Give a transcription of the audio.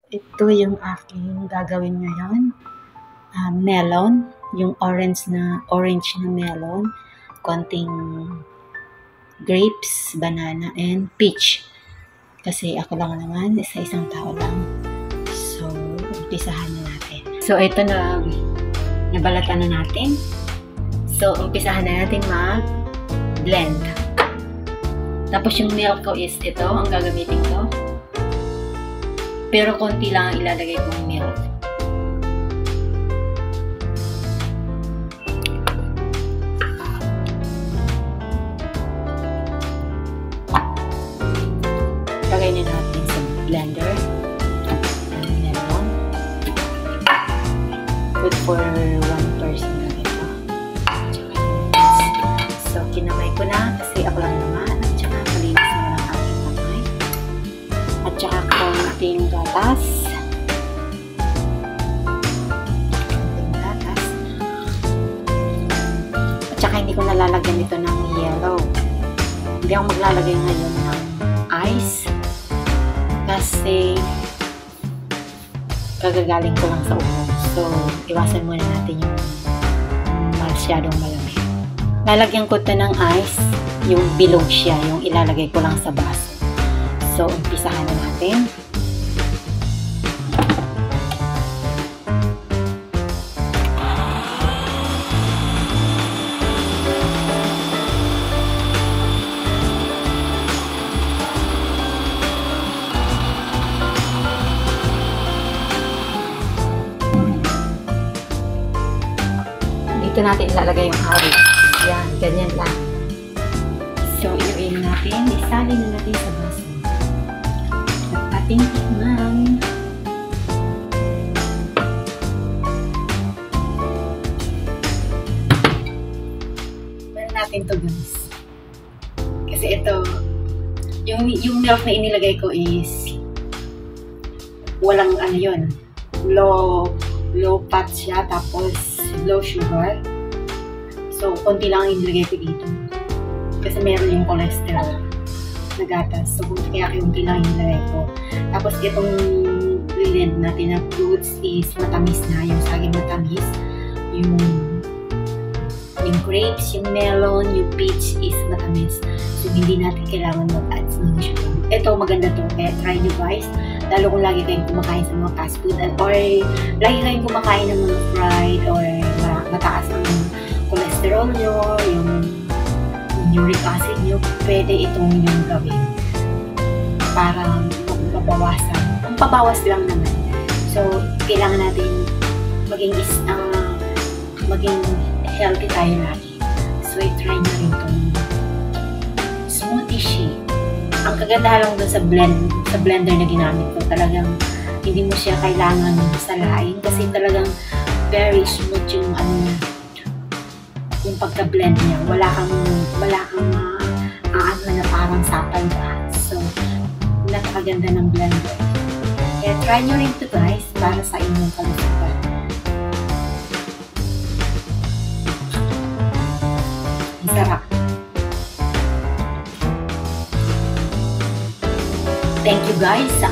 ito yung aking gagawin ngayon. Melon, yung orange na melon, konting grapes, banana, and peach. Kasi ako lang naman, isang tao lang. So, umpisahan na natin. So, ito na, nabalatan na natin. So, umpisahan na natin mag-blend. Tapos yung milk ko is ito, ang gagamitin ko. Pero konti lang ang ilalagay kong milk. Lagay na natin sa blender. Melon. Good for one person lang ito. So, kinamay ko na kasi ako lang naman. At saka malinis na lang aking kamay. At saka konting gatas. At saka hindi ko nalalagyan ito ng yellow. Hindi ako maglalagay ngayon ng ice. Kasi kagagaling ko lang sa ulo. So, iwasan muna natin yung masyadong malamig. Lalagyan ko ito ng ice, yung bilog siya, yung ilalagay ko lang sa baso. So, umpisahan na natin. Dito natin ilalagay yung awit. Yan, ganyan lang. So, ilagay natin, isali na natin sa baso. At ating tikman. Meron natin to guys. Kasi ito, yung milk na inilagay ko is walang ano yun, low fat siya, tapos low sugar. So, konti lang ang inilagay ko dito. Kasi meron yung cholesterol na gatas. So, kaya konti lang yung inilagay ko. Tapos, itong blend natin na fruits is matamis na. Yung saging matamis. Yung grapes, yung melon, yung peach is matamis. So, hindi natin kailangan mag-add ng sugar. Ito, maganda to. Kaya try nyo guys. Lalo kung lagi kayong kumakain sa mga fast food or lagi kayong kumakain ng mga fried or mataas ang cholesterol nyo, yung uric acid nyo, pwede itong yung gawin para mabawasan. Ang pabawas lang naman. So, kailangan natin maging healthy tayo lagi. So, i-try nyo rin itong smoothie shake. Ang kagandahan lang doon sa blender na ginamit ko, talagang hindi mo siya kailangan salain kasi talagang very smooth yung yung pagka-blend niya. Wala kang na parang sapal ba. So, napakaganda ng blender. Kaya try nyo rin ito guys para sa inyong kalusugan. Ang sarap. Thank you guys sa